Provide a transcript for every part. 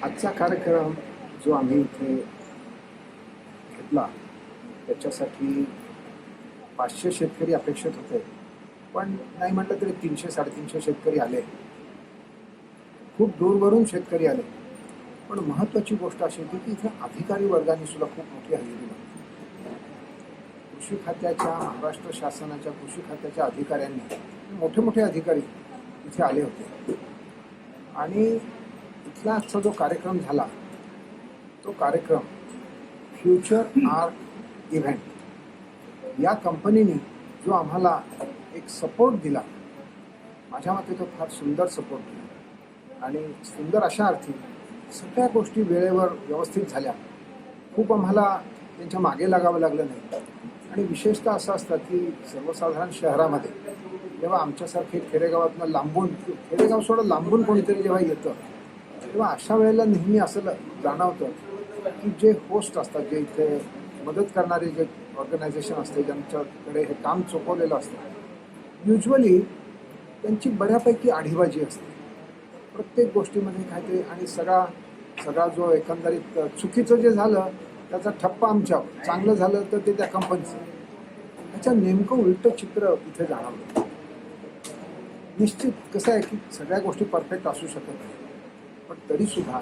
आजचा कार्यक्रम जो आम्ही इथे घेतला त्याच्यासाठी 500 शेतकरी अपेक्षित होते, पण नाही म्हटलं तरी 300-350 शेतकरी आले. खूप दूरवरून शेतकरी आले. पण महत्त्वाची गोष्ट अशी होती की इथे अधिकारी वर्गाने सुद्धा खूप मोठी हजेरी लावली. कृषी खात्याच्या, महाराष्ट्र शासनाच्या कृषी खात्याच्या अधिकाऱ्यांनी, मोठे मोठे अधिकारी इथे आले होते. आणि इथला आजचा जो कार्यक्रम झाला तो कार्यक्रम फ्युचर आर्ट इव्हेंट या कंपनीने जो आम्हाला एक सपोर्ट दिला, माझ्या मते तो फार सुंदर सपोर्ट दिला. आणि सुंदर अशा अर्थी सगळ्या गोष्टी वेळेवर व्यवस्थित झाल्या. खूप आम्हाला त्यांच्या मागे लागावं लागलं नाही. आणि विशेषतः असं असतं की सर्वसाधारण शहरामध्ये जेव्हा आमच्यासारखे खेडेगावातनं लांबून, खेडेगाव सोडून लांबून कोणीतरी जेव्हा येतं तेव्हा अशा वेळेला नेहमी असं जाणवतं की जे होस्ट असतात, जे इथे मदत करणारे जे ऑर्गनायझेशन असते, ज्यांच्याकडे हे काम चोखवलेलं असतं, युजली त्यांची बऱ्यापैकी आढीबाजी असते प्रत्येक गोष्टीमध्ये काय ते. आणि सगळा जो एकंदरीत चुकीचं जे झालं त्याचा ठप्पा आमच्यावर, चांगलं झालं तर ते त्या कंपनीचं. ह्याचं नेमकं उलटं चित्र इथे जाणवलं. निश्चित कसं आहे की सगळ्या गोष्टी परफेक्ट असू शकत नाही, पण तरीसुद्धा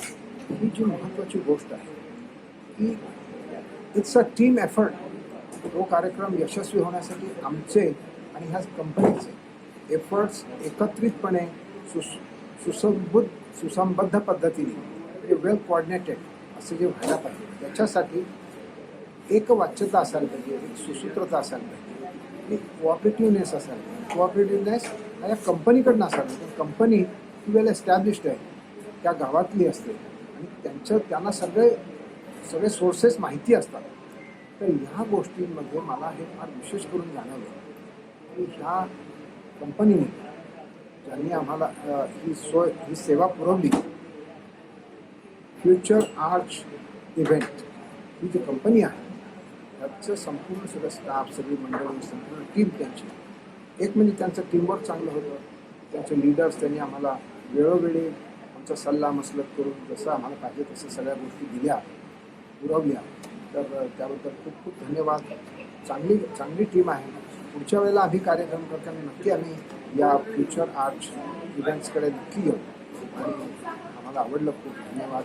ही जी महत्त्वाची गोष्ट आहे की इट्स अ टीम एफर्ट. तो कार्यक्रम यशस्वी होण्यासाठी आमचे आणि ह्या कंपनीचे एफर्ट्स एकत्रितपणे सुसंबद्ध पद्धतीने, म्हणजे वेल कोऑर्डिनेटेड असे जे व्हायला पाहिजे, त्याच्यासाठी एक वाच्यता असायला पाहिजे, एक सुसूत्रता असायला पाहिजे, आणि कोऑपरेटिव्हनेस असायला पाहिजे. कोऑपरेटिव्हनेस हा या कंपनीकडनं असायला पाहिजे. कंपनी ही वेल एस्टॅब्लिश्ड आहे, त्या गावातली असते आणि त्यांना सगळे सोर्सेस माहिती असतात. तर ह्या गोष्टींमध्ये मला हे फार विशेष करून जाणवलं की ह्या कंपनीने ज्यांनी आम्हाला ही सेवा पुरवली, फ्युचर आर्ट इव्हेंट ही जी कंपनी आहे त्याचं संपूर्ण सगळं स्टाफ, सगळी मंडळी, संपूर्ण टीम त्यांची, एक म्हणजे त्यांचं टीमवर्क चांगलं होतं. त्यांचे लीडर्स त्यांनी आम्हाला वेळोवेळी आमचा सल्ला मसलत करून जसं आम्हाला पाहिजे तसं सगळ्या गोष्टी दिल्या, पुरवल्या. तर त्याबद्दल खूप खूप धन्यवाद. चांगली टीम आहे. पुढच्या वेळेला आम्ही कार्यक्रम करताना नक्की आम्ही या फ्युचर आर्ट इव्हेंट्सकडे नक्की येऊ. आणि आम्हाला आवडलं. खूप धन्यवाद.